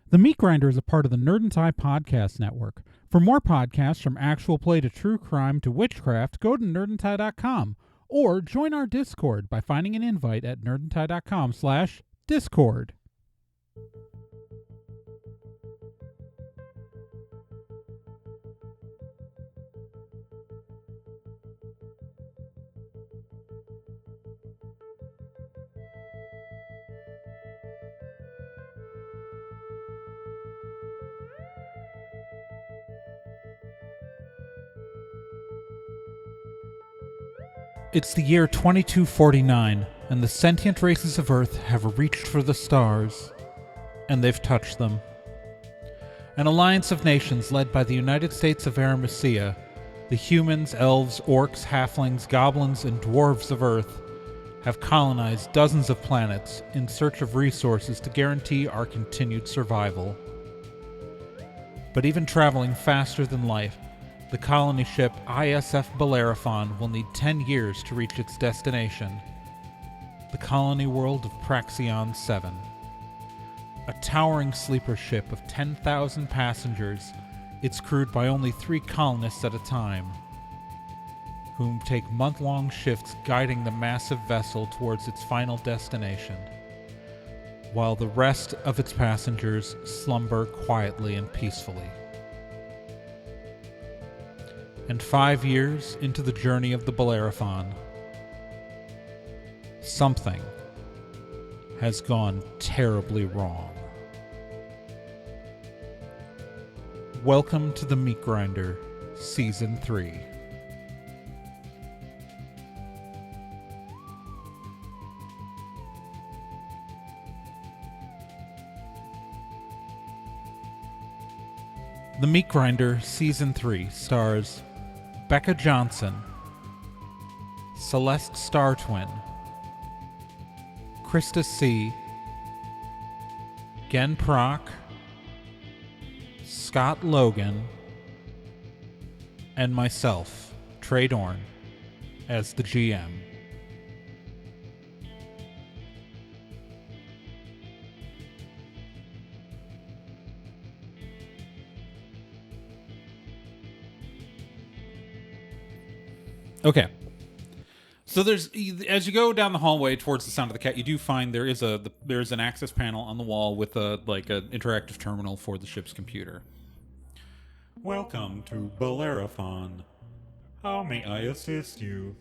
The Meat Grinder is a part of the Nerd and Tie podcast network. For more podcasts from actual play to true crime to witchcraft, go to nerdandtie.com or join our Discord by finding an invite at nerdandtie.com/Discord. It's the year 2249, and the sentient races of Earth have reached for the stars, and they've touched them. An alliance of nations led by the United States of Aramecia, the humans, elves, orcs, halflings, goblins, and dwarves of Earth, have colonized dozens of planets in search of resources to guarantee our continued survival. But even traveling faster than light, the colony ship ISF Bellerophon will need 10 years to reach its destination, the colony world of Praxion 7. A towering sleeper ship of 10,000 passengers, it's crewed by only 3 colonists at a time, whom take month-long shifts guiding the massive vessel towards its final destination, while the rest of its passengers slumber quietly and peacefully. And 5 years into the journey of the Bellerophon, something has gone terribly wrong. Welcome to the Meat Grinder, Season 3. The Meat Grinder, Season 3 stars Becca Johnson, Celeste Startwin, Krista C., Gen Proc, Scott Logan, and myself, Trey Dorn, as the GM. Okay. So as you go down the hallway towards the Sound of the Cat, you do find there is an access panel on the wall with an interactive terminal for the ship's computer. Welcome to Bellerophon. How may I assist you?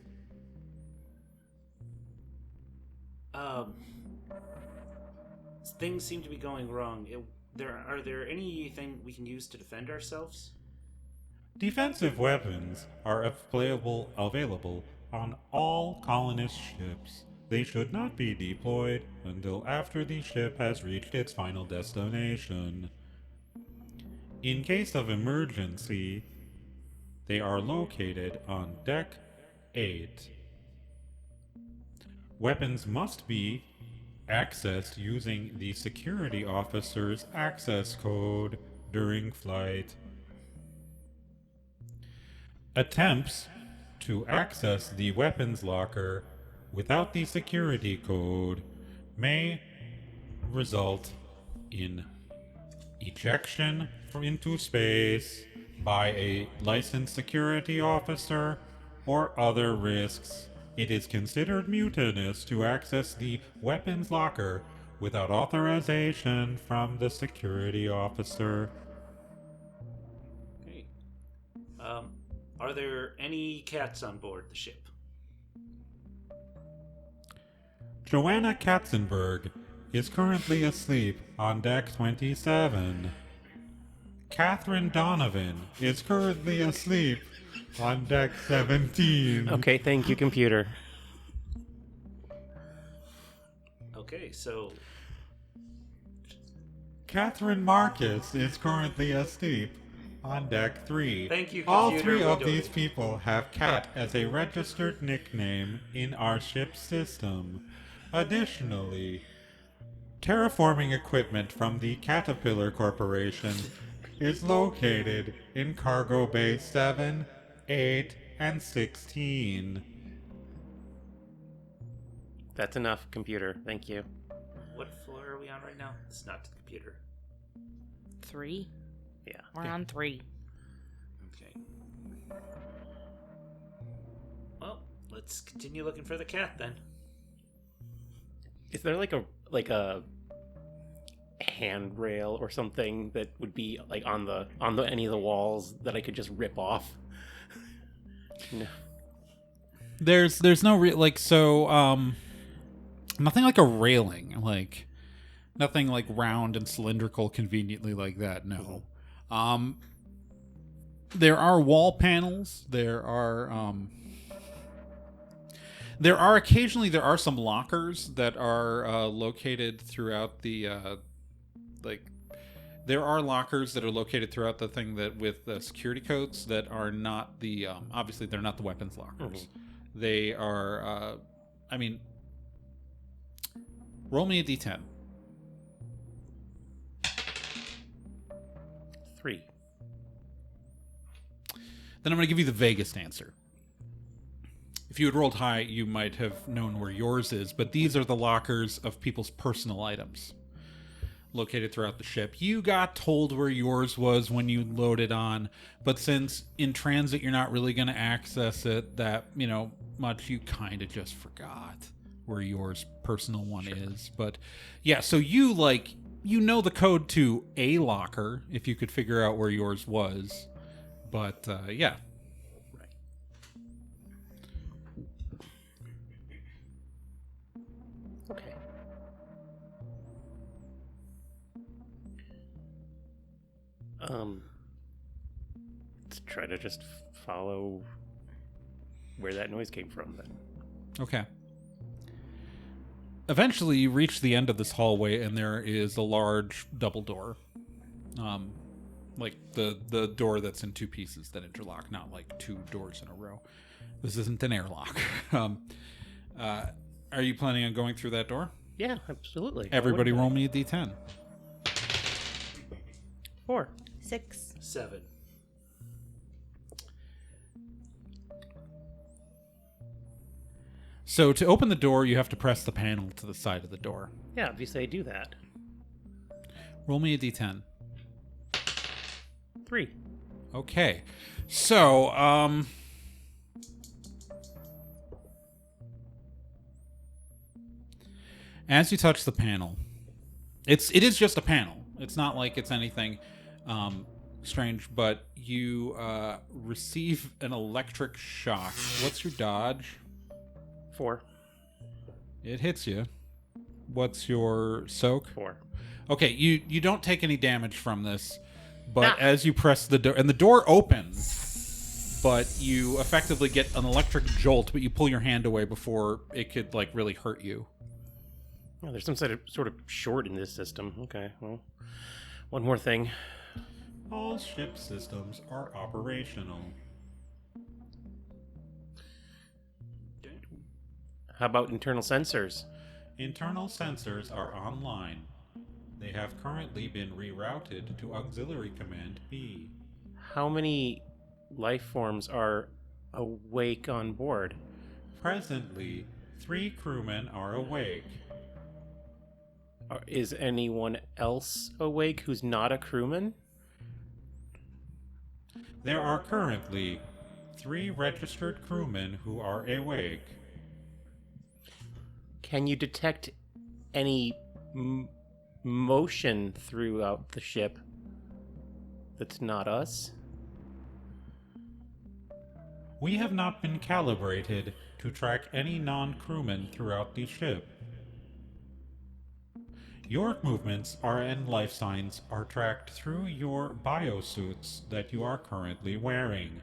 Things seem to be going wrong. Are there anything we can use to defend ourselves? Defensive weapons are available on all colonist ships. They should not be deployed until after the ship has reached its final destination. In case of emergency, they are located on Deck 8. Weapons must be accessed using the security officer's access code during flight. Attempts to access the weapons locker without the security code may result in ejection into space by a licensed security officer or other risks. It is considered mutinous to access the weapons locker without authorization from the security officer. Okay. Are there any cats on board the ship? Joanna Katzenberg is currently asleep on Deck 27. Catherine Donovan is currently asleep on Deck 17. Okay, thank you, computer. Okay, so... Catherine Marcus is currently asleep on Deck 3. Thank you, All computer. 3 of these people have cat as a registered nickname in our ship's system. Additionally, terraforming equipment from the Caterpillar Corporation is located in Cargo Bay 7, 8, and 16. That's enough, computer. Thank you. What floor are we on right now? It's not the computer. 3? Yeah. We're on 3. Okay. Well, let's continue looking for the cat then. Is there like a handrail or something that would be like on the any of the walls that I could just rip off? No. There's no nothing like a railing, like nothing like round and cylindrical conveniently like that. No. There are wall panels. There are occasionally some lockers that are located throughout the there are lockers that are located throughout the thing that with the security codes that are not the obviously they're not the weapons lockers. They are roll me a d10. 3. Then I'm going to give you the vaguest answer. If you had rolled high, you might have known where yours is, but these are the lockers of people's personal items located throughout the ship. You got told where yours was when you loaded on, but since in transit you're not really going to access it that, much, you kind of just forgot where yours personal one is. But yeah, so you know the code to a locker if you could figure out where yours was. But yeah. Okay. Let's try to just follow where that noise came from then. Okay. Eventually, you reach the end of this hallway, and there is a large double door. Like the door that's in two pieces that interlock, not like two doors in a row. This isn't an airlock. Are you planning on going through that door? Yeah, absolutely. Everybody roll me a d10. 4. 6. 7. So to open the door, you have to press the panel to the side of the door. Yeah, obviously I do that. Roll me a d10. 3. Okay. So, as you touch the panel, it is just a panel. It's not like it's anything strange, but you receive an electric shock. What's your dodge? 4. It hits you. What's your soak? 4. Okay, you don't take any damage from this, but as you press the door, and the door opens, but you effectively get an electric jolt, but you pull your hand away before it could really hurt you. Oh, there's some sort of short in this system. Okay, well, one more thing. All ship systems are operational. How about internal sensors? Internal sensors are online. They have currently been rerouted to Auxiliary Command B. How many life forms are awake on board? Presently, 3 crewmen are awake. Is anyone else awake who's not a crewman? There are currently 3 registered crewmen who are awake. Can you detect any motion throughout the ship that's not us? We have not been calibrated to track any non-crewmen throughout the ship. Your movements and life signs are tracked through your biosuits that you are currently wearing.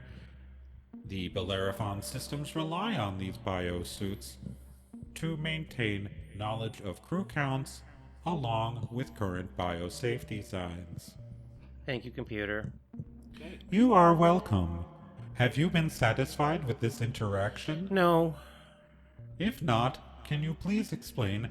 The Bellerophon systems rely on these biosuits to maintain knowledge of crew counts along with current biosafety signs. Thank you, computer. You are welcome. Have you been satisfied with this interaction? No. If not, can you please explain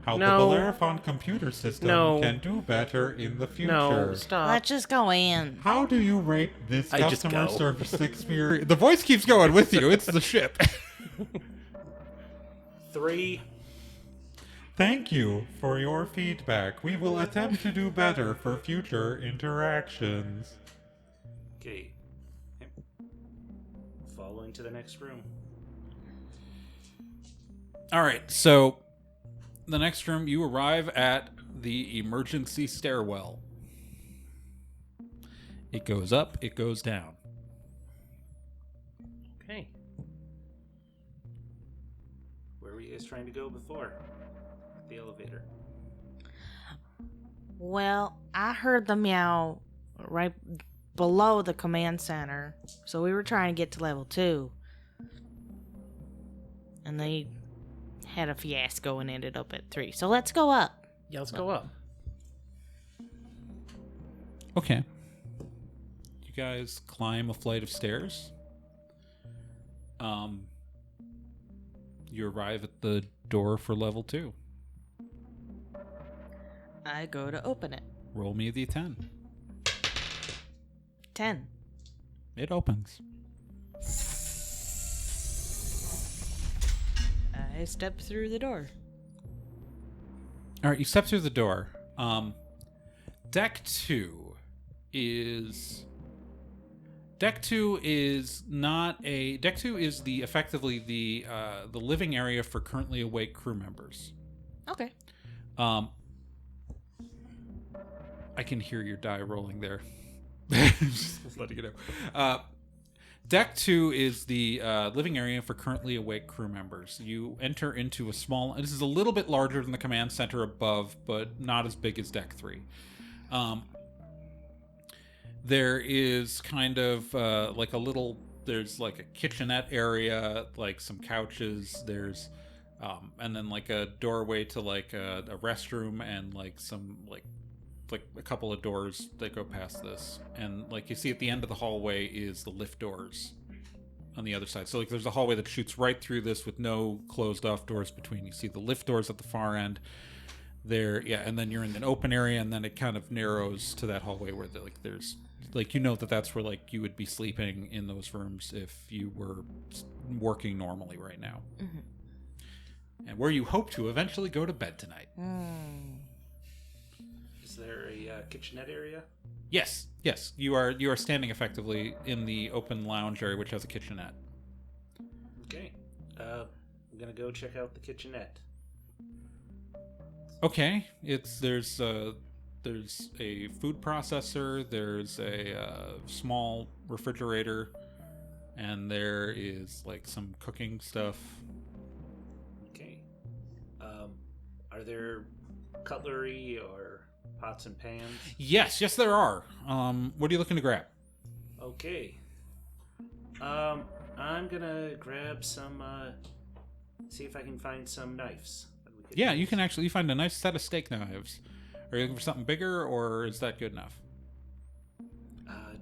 how No. the Bellerophon computer system No. can do better in the future? No, stop. Let's just go in. How do you rate this I just customer go. service experience? The voice keeps going with you. It's the ship. 3. Thank you for your feedback. We will attempt to do better for future interactions. Okay. Following to the next room. All right, so the next room, you arrive at the emergency stairwell. It goes up, it goes down. Okay. Where were you guys trying to go before? The elevator. Well, I heard the meow right below the command center, so we were trying to get to level 2. And they had a fiasco and ended up at 3. So let's go up. Yeah, let's go up. Okay. You guys climb a flight of stairs. You arrive at the door for level 2. I go to open it. Roll me a d10. 10. It opens. I step through the door. All right, you step through the door. Deck 2 is effectively the living area for currently awake crew members. Okay. I can hear your die rolling there. Just letting you know. Deck 2 is the living area for currently awake crew members. You enter into a small... This is a little bit larger than the command center above, but not as big as Deck 3. There is kind of like a little... There's like a kitchenette area, like some couches. There's... and then like a doorway to like a restroom and like some like a couple of doors that go past this, and like you see at the end of the hallway is the lift doors on the other side. So like there's a hallway that shoots right through this with no closed off doors between. You see the lift doors at the far end there, yeah, and then you're in an open area, and then it kind of narrows to that hallway where there's like, you know, that's where like you would be sleeping in those rooms if you were working normally right now. Mm-hmm. And where you hope to eventually go to bed tonight. Is there a kitchenette area? Yes. You are standing effectively in the open lounge area, which has a kitchenette. Okay. I'm gonna go check out the kitchenette. Okay. There's a food processor. There's a small refrigerator, and there is like some cooking stuff. Okay. Are there cutlery or pots and pans? Yes, there are. What are you looking to grab? Okay. I'm gonna grab some, see if I can find some knives. That we could Yeah, use. you can actually find a nice set of steak knives. Are you looking for something bigger, or is that good enough?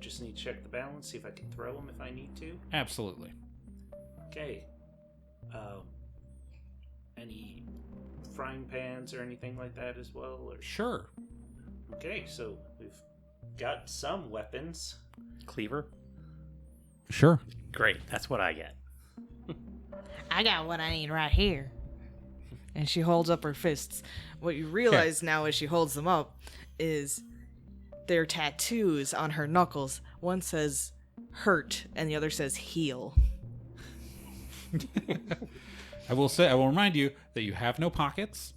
Just need to check the balance, see if I can throw them if I need to. Absolutely. Okay. Any frying pans or anything like that as well? Or... Sure. Okay, so we've got some weapons. Cleaver? Sure. Great, that's what I get. I got what I need right here. And she holds up her fists. What you realize now as she holds them up is they're tattoos on her knuckles. One says hurt and the other says heal. I will remind you that you have no pockets.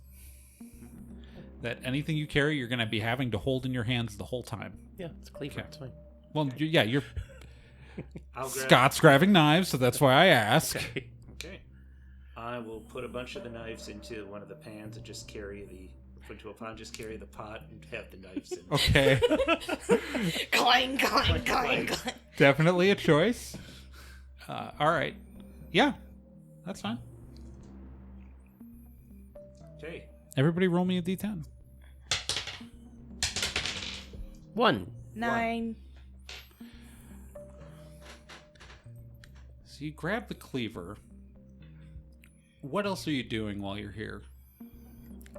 That anything you carry, you're going to be having to hold in your hands the whole time. Yeah, it's a cleaver. Okay. It's fine. Well, yeah, you're I'll grab... Scott's grabbing knives, so that's why I ask. Okay. Okay. I will put a bunch of the knives into one of the pans and just carry just carry the pot and have the knives in. Okay. Clang, clang, clang, clang. Definitely a choice. All right. Yeah, that's fine. Okay. Everybody roll me a d10. 1. 9. So you grab the cleaver. What else are you doing while you're here?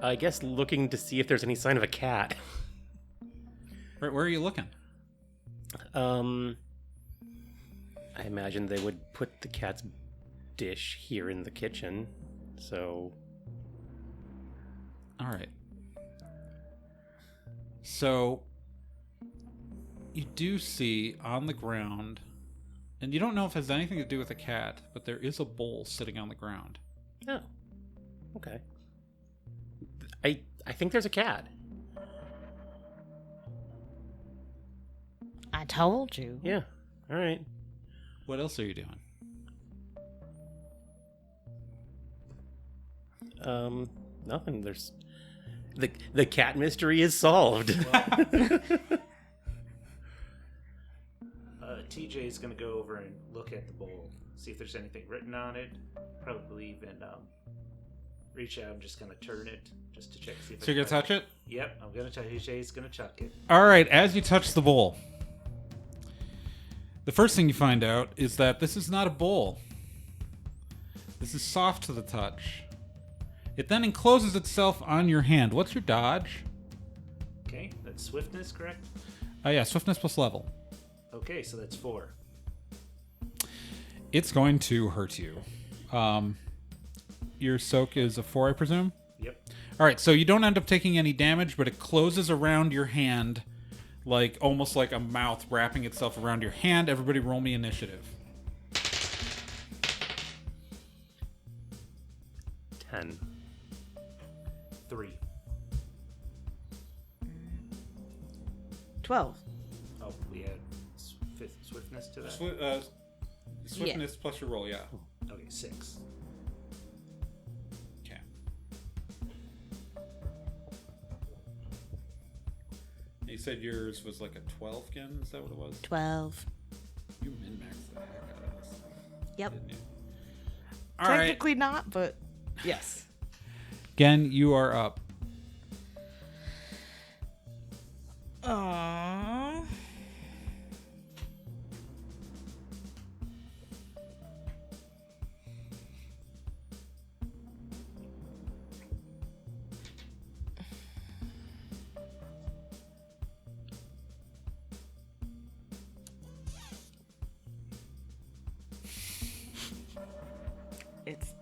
I guess looking to see if there's any sign of a cat. Right, where are you looking? I imagine they would put the cat's dish here in the kitchen, so... All right. So you do see on the ground, and you don't know if it has anything to do with a cat, but there is a bowl sitting on the ground. Oh. Okay. I think there's a cat. I told you. Yeah. All right. What else are you doing? Nothing. There's the cat mystery is solved. TJ's gonna go over and look at the bowl, see if there's anything written on it. Probably even reach out and just gonna turn it just to check. See if So you're going to touch it? Yep, I'm gonna touch. TJ's gonna chuck it. All right, as you touch the bowl, the first thing you find out is that this is not a bowl. This is soft to the touch. It then encloses itself on your hand. What's your dodge? Okay, that's swiftness, correct? Yeah, swiftness plus level. Okay, so that's 4. It's going to hurt you. Your soak is a 4, I presume? Yep. All right, so you don't end up taking any damage, but it closes around your hand, like almost like a mouth wrapping itself around your hand. Everybody roll me initiative. 10. 3. 12. Oh, we had swiftness to that. Swiftness plus your roll, yeah. Okay, 6. Okay. You said yours was like a 12 again? Is that what it was? 12. You min-maxed the heck out of this, Yep. didn't you? All right. Technically not, but yes. Gen, you are up. Aww. It's.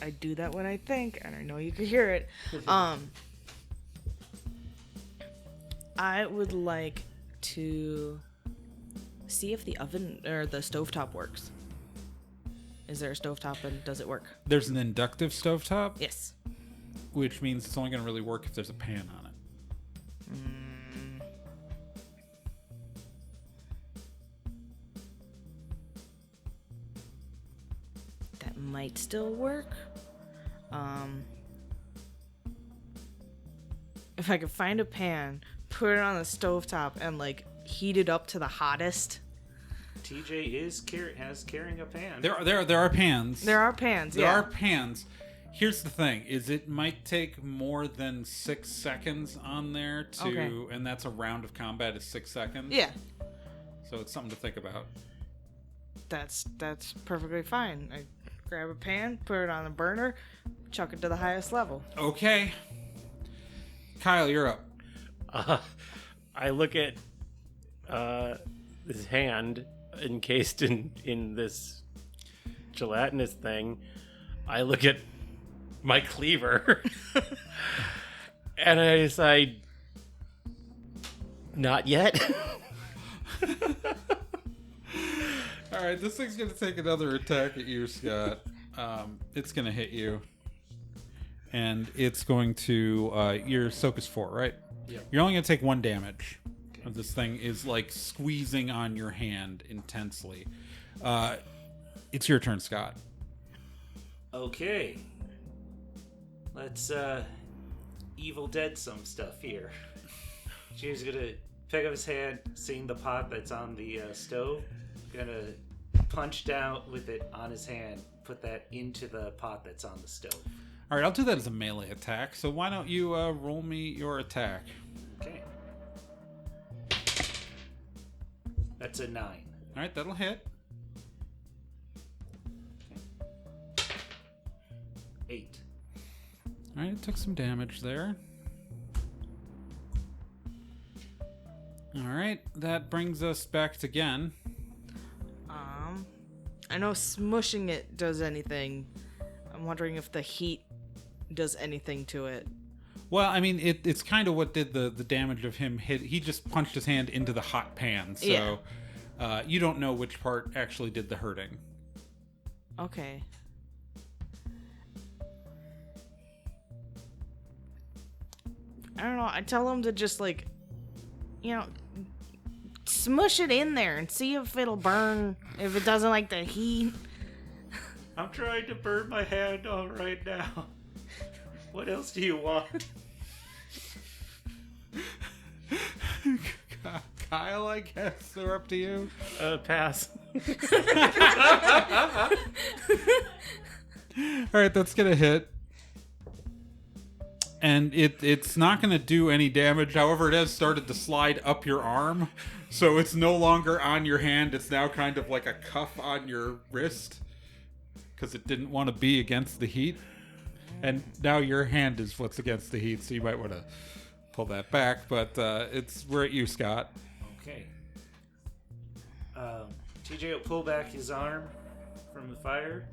I do that when I think, and I know you can hear it. I would like to see if the oven or the stovetop works. Is there a stovetop and does it work? There's an inductive stovetop, Yes. which means it's only going to really work if there's a pan on it. That might still work. If I could find a pan, put it on the stovetop, and like heat it up to the hottest. TJ is carrying a pan. There are pans. There are pans. There yeah. are pans. Here's the thing: is it might take more than 6 seconds on there to, Okay. and that's a round of combat is 6 seconds. Yeah. So it's something to think about. That's perfectly fine. I grab a pan, put it on a burner, chuck it to the highest level. Okay. Kyle, you're up. I look at his hand encased in this gelatinous thing. I look at my cleaver and I decide, not yet. All right, this thing's going to take another attack at you, Scott. It's going to hit you. And it's going to... your soak is 4, right? Yeah. You're only going to take 1 damage. This thing is like squeezing on your hand intensely. It's your turn, Scott. Okay. Let's Evil Dead some stuff here. She's gonna pick up his hand, seeing the pot that's on the stove. Gonna punch down with it on his hand, put that into the pot that's on the stove. All right, I'll do that as a melee attack. So why don't you roll me your attack? Okay. That's a 9. All right, that'll hit. 8. All right, it took some damage there. All right, that brings us back to Gen. I know smushing it does anything. I'm wondering if the heat does anything to it. Well, I mean, it's kind of what did the damage of him hit. He just punched his hand into the hot pan, so you don't know which part actually did the hurting. Okay. I don't know. I tell him to just, like, smush it in there and see if it'll burn, if it doesn't like the heat. I'm trying to burn my hand off right now. What else do you want? Kyle, I guess they're up to you. Pass. All right, that's gonna hit, and it's not gonna do any damage. However, it has started to slide up your arm, so it's no longer on your hand. It's now kind of like a cuff on your wrist because it didn't want to be against the heat, and now your hand is what's against the heat. So you might want to pull that back. But we're at you, Scott. Okay. TJ will pull back his arm from the fire.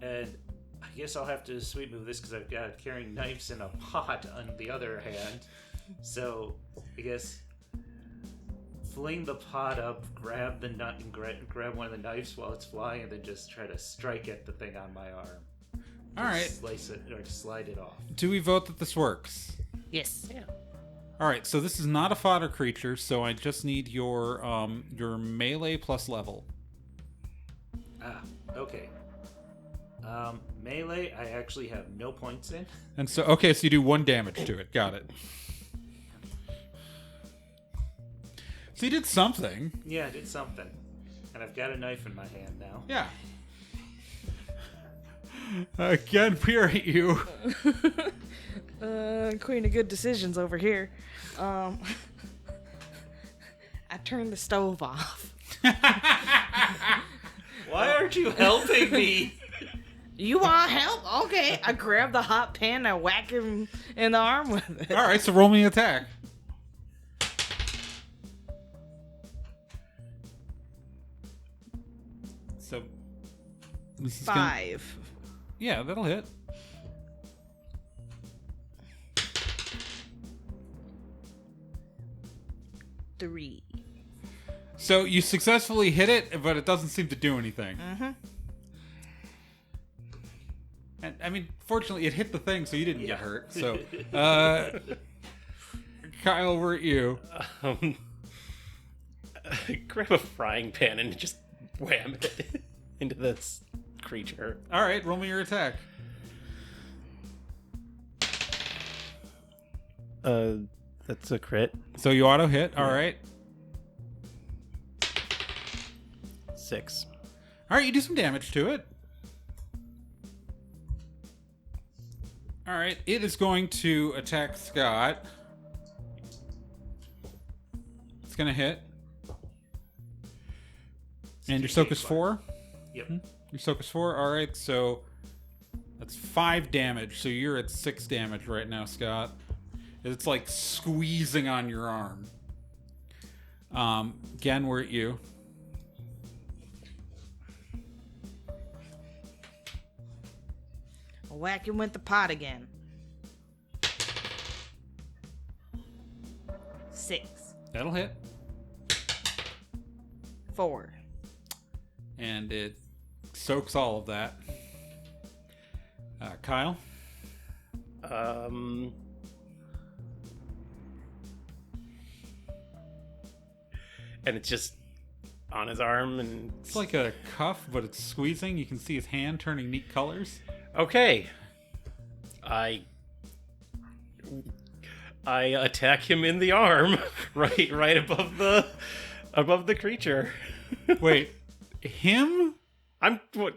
And I guess I'll have to sweep move this because I've got carrying knives in a pot on the other hand. So I guess fling the pot up, grab the nut, and grab one of the knives while it's flying, and then just try to strike at the thing on my arm. All right. Slice it or slide it off. Do we vote that this works? Yes. Yeah. All right. So this is not a fodder creature, so I just need your melee plus level. Okay. Melee, I actually have no points in. And so, okay, so you do 1 damage to it. Got it. So you did something. Yeah, I did something. And I've got a knife in my hand now. Yeah. Again, we are at you. Queen of good decisions over here. I turned the stove off. Why aren't you helping me? You want help? Okay. I grab the hot pan and I whack him in the arm with it. All right, so roll me an attack. So this is 5. Yeah, that'll hit. Three. So you successfully hit it, but it doesn't seem to do anything. Mm-hmm. And I mean, fortunately, it hit the thing, so you didn't get hurt. So, Kyle, we're at you. Grab a frying pan and just wham it into this creature. All right, roll me your attack. That's a crit. So you auto hit. All right. 6. All right, you do some damage to it. All right, it is going to attack Scott. It's going to hit. And your soak is 4? Yep. Your soak is 4? All right, so that's 5 damage. So you're at 6 damage right now, Scott. It's like squeezing on your arm. Again, we're at you. I'll whack him with the pot again. 6. That'll hit. 4. And it soaks all of that. Kyle? And it's just on his arm, and It's like a cuff, but it's squeezing. You can see his hand turning neat colors. okay. I attack him in the arm, right above the creature. Wait, him?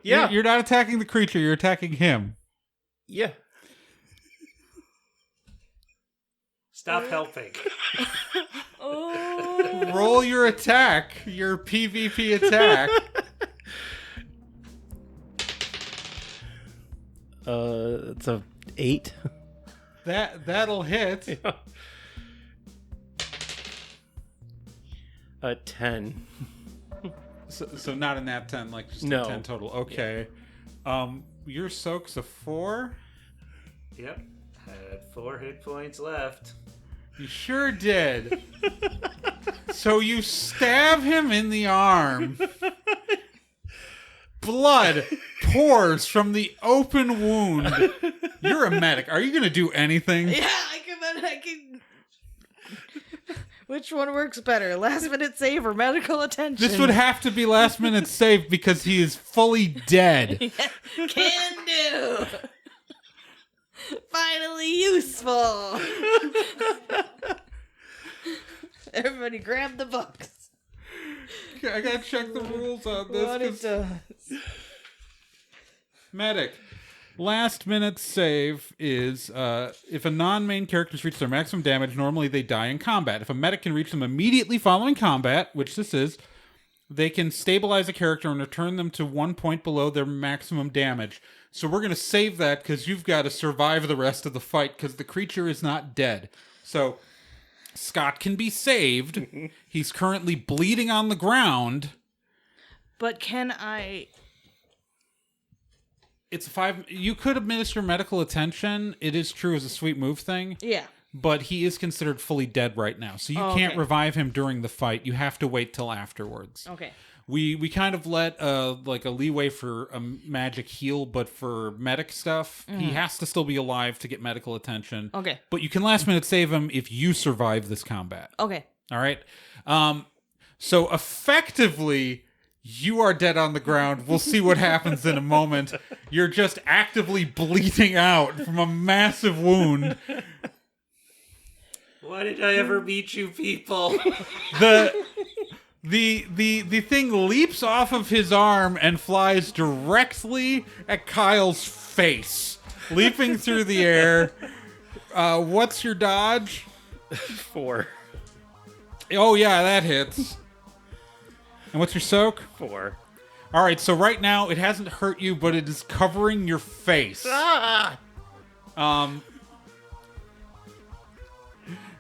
Yeah. You're not attacking the creature, you're attacking him. Yeah. Stop helping. Oh. Roll your attack, your PvP attack. It's a 8. That'll hit. A 10. So not a nat 10, like just No. a 10 total. Okay. your soak's a 4? Yep. I had 4 hit points left. You sure did. So you stab him in the arm. Blood pours from the open wound. You're a medic. Are you going to do anything? Yeah, I can. Which one works better, last minute save or medical attention? This would have to be last minute save because he is fully dead. Can do. Finally useful. Everybody grab the books. I gotta check the rules on this. What it does. Medic. Last minute save is if a non-main character's reached their maximum damage, normally they die in combat. If a medic can reach them immediately following combat, which this is, they can stabilize a character and return them to 1 point below their maximum damage. So we're going to save that because you've got to survive the rest of the fight because the creature is not dead. So Scott can be saved. He's currently bleeding on the ground. But can I... It's 5. You could administer medical attention. It is true as a sweet move thing. Yeah. But he is considered fully dead right now. So you can't revive him during the fight. You have to wait till afterwards. Okay. We kind of let like a leeway for a magic heal, but for medic stuff, he has to still be alive to get medical attention. Okay. But you can last minute save him if you survive this combat. Okay. All right. So effectively, you are dead on the ground. We'll see what happens in a moment. You're just actively bleeding out from a massive wound. Why did I ever meet you people? The thing leaps off of his arm and flies directly at Kyle's face, leaping through the air. What's your dodge? 4. Oh yeah, that hits. And what's your soak? 4. All right, so right now it hasn't hurt you, but it is covering your face. Ah!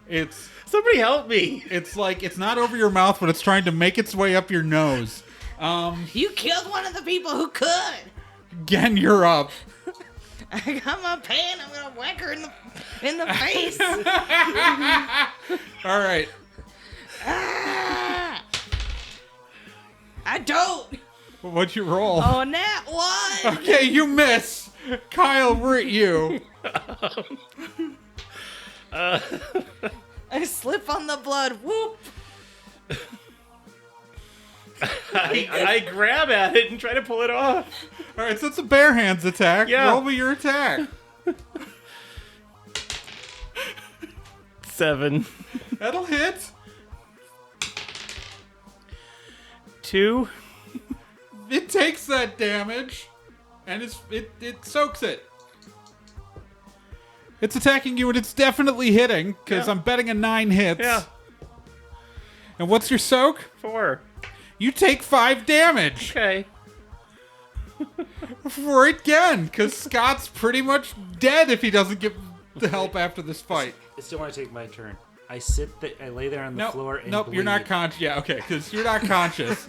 It's Somebody help me! it's like it's not over your mouth, but it's trying to make its way up your nose. You killed one of the people who could. Again, you're up. I got my pan. I'm gonna whack her in the face. All right. Ah! I don't. What'd you roll? Oh, nat 1. Okay, you miss. Kyle, we're at you. I slip on the blood. Whoop. I grab at it and try to pull it off. All right, so it's a bare hands attack. Yeah. Roll me your attack. 7. That'll hit. 2. It takes that damage, and it soaks it. It's attacking you, and it's definitely hitting, because Yeah. I'm betting a 9 hits. Yeah. And what's your soak? 4. You take 5 damage. Okay. For it again, because Scott's pretty much dead if he doesn't get the help after this fight. I still want to take my turn. I lay there on the Nope, floor and nope, you're not bleed. conscious. Yeah, okay, because you're not conscious.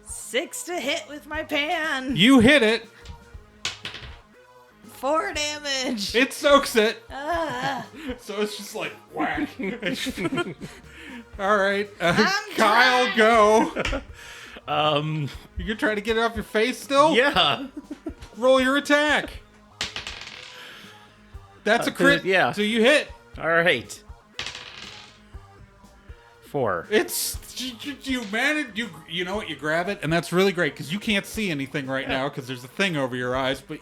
6 to hit with my pan. You hit it. 4 damage. It soaks it. Ah. So it's just like whack. All right, I'm Kyle, trying. go. Um. You gonna try to get it off your face still? Yeah. Roll your attack. That's a crit. yeah. So you hit. All right. 4. It's you manage. You know what? You grab it, and that's really great because you can't see anything right now because there's a thing over your eyes. But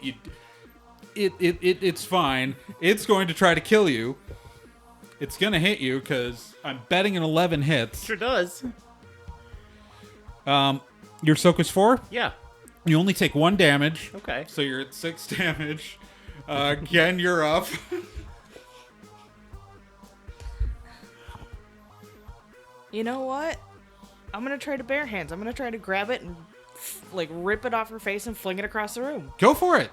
it's fine. It's going to try to kill you. It's gonna hit you because I'm betting an 11 hits. Sure does. Your soak is 4. Yeah. You only take 1 damage. Okay. So you're at 6 damage. Again, you're up. You know what? I'm gonna try to bare hands. I'm gonna try to grab it and like rip it off her face and fling it across the room. Go for it.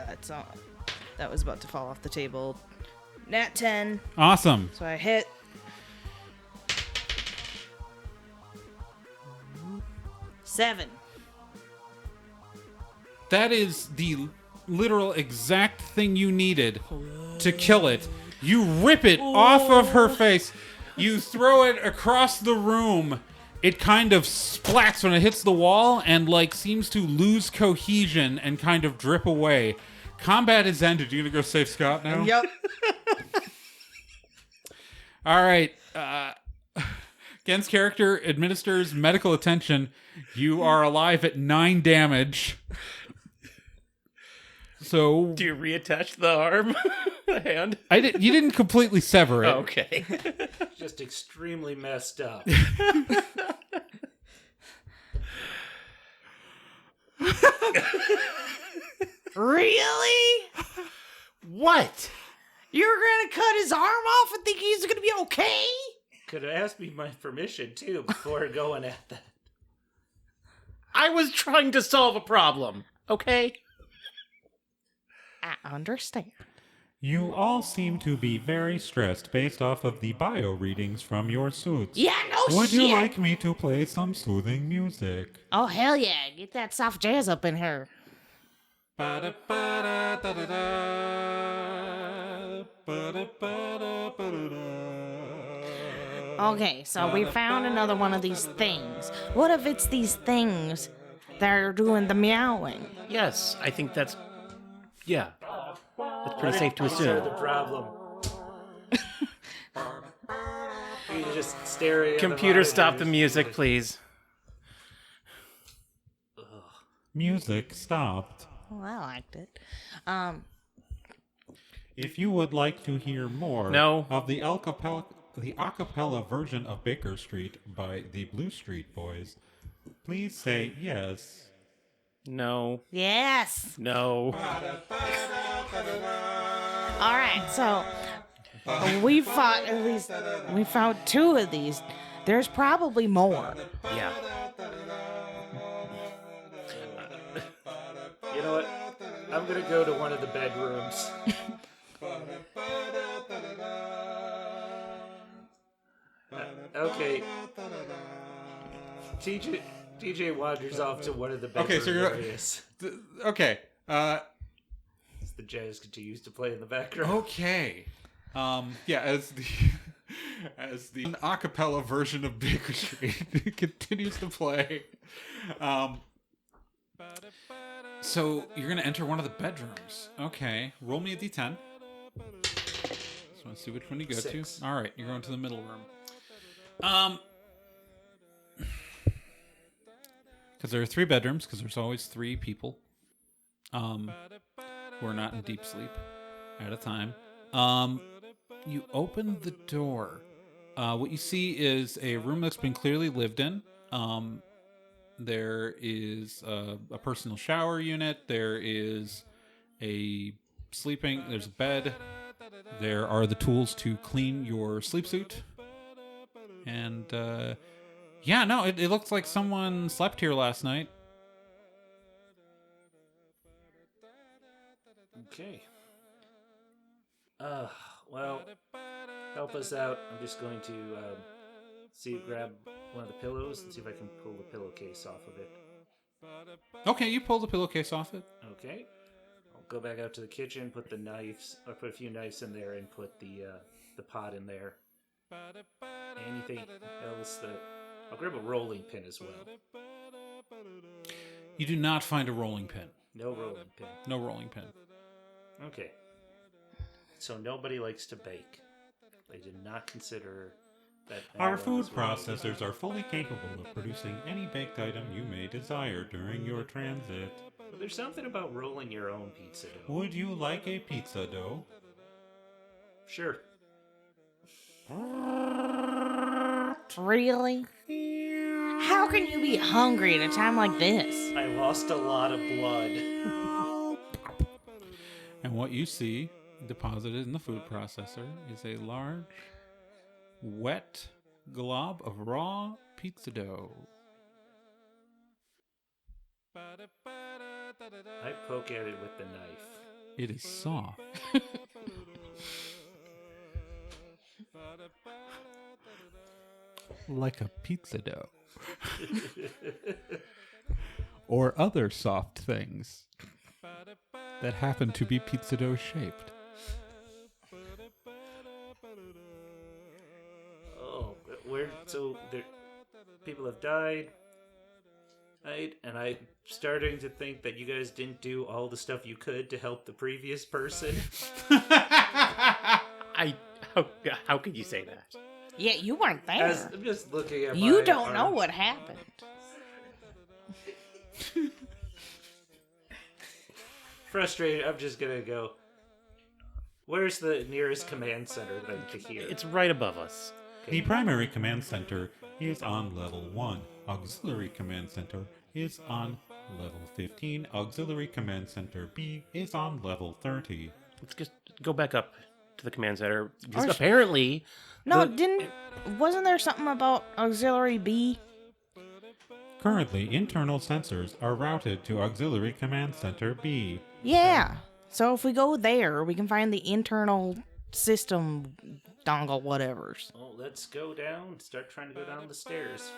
It's not. That was about to fall off the table. Nat 10. Awesome. So I hit. 7. That is the literal exact thing you needed to kill it. You rip it off of her face. You throw it across the room. It kind of splats when it hits the wall and like seems to lose cohesion and kind of drip away. Combat is ended. You gonna go save Scott now? Yep. All right. Gen's character administers medical attention. You are alive at 9 damage. So Do you reattach the arm? The hand? you didn't completely sever it. Oh, okay. Just extremely messed up. Really? What? You're gonna cut his arm off and think he's gonna be okay? Could have asked me my permission too before going at that. I was trying to solve a problem, okay? I understand. You all seem to be very stressed based off of the bio readings from your suits. Yeah, no Would shit. you like me to play some soothing music? Oh, hell yeah. Get that soft jazz up in here. Okay, so we found another one of these things. What if it's these things that are doing the meowing? Yes, I think that's... Yeah. That's pretty safe to These are assume. the problem. You just staring. Computer, at stop the monitors. music, please. Music stopped. Well, I liked it. If you would like to hear more No. of the acapella version of Baker Street by the Blue Street Boys, please say yes. No. Yes. No. All right, so we found 2 of these. There's probably more. Yeah. You know what? I'm gonna go to one of the bedrooms. Okay. TJ wanders off to one of the bedroom Okay, so you're- areas. Okay. The jazz continues to play in the background. Okay. Yeah, as the a cappella version of Baker Street continues to play. So you're gonna enter one of the bedrooms. Okay. Roll me a d10. Just want to see which one you go 6. to. All right, you're going to the middle room. Because there are 3 bedrooms. Because there's always 3 people. Who are not in deep sleep at a time. You open the door. What you see is a room that's been clearly lived in. There is a personal shower unit. There is there's a bed. There are the tools to clean your sleep suit. And, it looks like someone slept here last night. Okay. Well, help us out. I'm just going to grab one of the pillows and see if I can pull the pillowcase off of it. Okay, you pull the pillowcase off it. Okay. I'll go back out to the kitchen, put the knives, or put a few knives in there, and put the pot in there. Anything else that... I'll grab a rolling pin as well. You do not find a rolling pin. No rolling pin. No rolling pin. Okay. So nobody likes to bake. They did not consider that... Our food processors are fully capable of producing any baked item you may desire during your transit. But there's something about rolling your own pizza dough. Would you like a pizza dough? Sure. Really? How can you be hungry at a time like this? I lost a lot of blood. And what you see deposited in the food processor is a large, wet glob of raw pizza dough. I poke at it with the knife. It is soft. Like a pizza dough. or other soft things that happen to be pizza dough shaped. Oh, people have died. Right? And I'm starting to think that you guys didn't do all the stuff you could to help the previous person. How could you say that? Yeah, you weren't there. I'm just looking at You my don't know arm. what happened. Frustrated, I'm just gonna go. Where's the nearest command center then to here? It's right above us. The primary command center is on level 1. Auxiliary command center is on level 15. Auxiliary command center B is on level 30. Let's just go back up to the command center. Because Or sh- apparently... No, the- wasn't there something about auxiliary B? Currently, internal sensors are routed to Auxiliary Command Center B. Yeah. So if we go there, we can find the internal system dongle whatevers. Oh, let's go down and start trying to go down the stairs.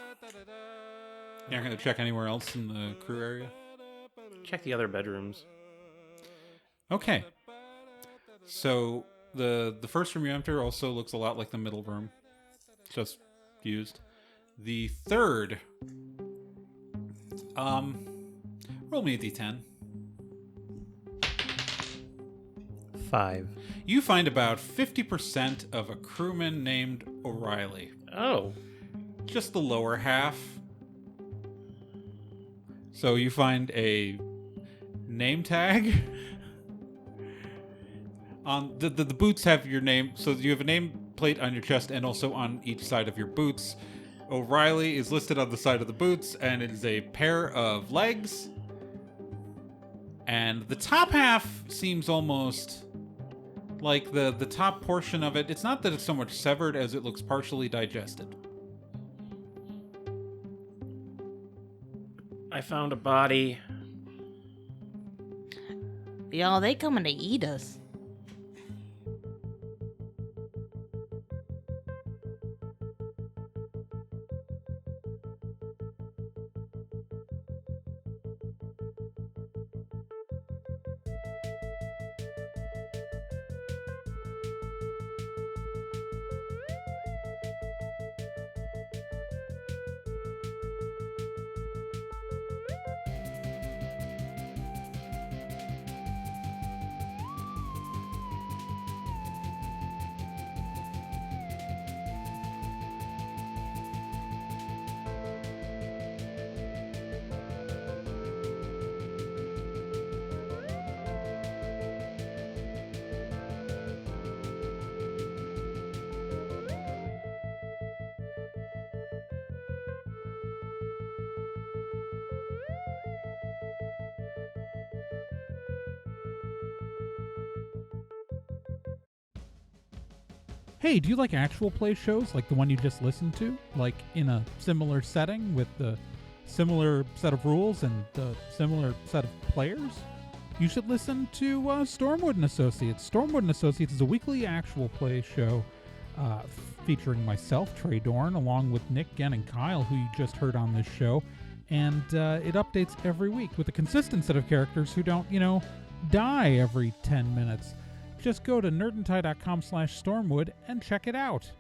You're not going to check anywhere else in the crew area? Check the other bedrooms. Okay. So the first room you enter also looks a lot like the middle room. Just used. The third... roll me a d10. 5. You find about 50% of a crewman named O'Reilly. Oh. Just the lower half. So you find a name tag. On the boots have your name, so you have a name plate on your chest and also on each side of your boots. O'Reilly is listed on the side of the boots, and it is a pair of legs. And the top half seems almost like the top portion of it. It's not that it's so much severed as it looks partially digested. I found a body. Y'all, they coming to eat us. Hey, do you like actual play shows like the one you just listened to? Like in a similar setting with the similar set of rules and the similar set of players? You should listen to Stormwood and Associates. Stormwood and Associates is a weekly actual play show featuring myself, Trey Dorn, along with Nick, Gen, and Kyle, who you just heard on this show. And it updates every week with a consistent set of characters who don't, die every 10 minutes. Just go to nerdandtie.com/Stormwood and check it out.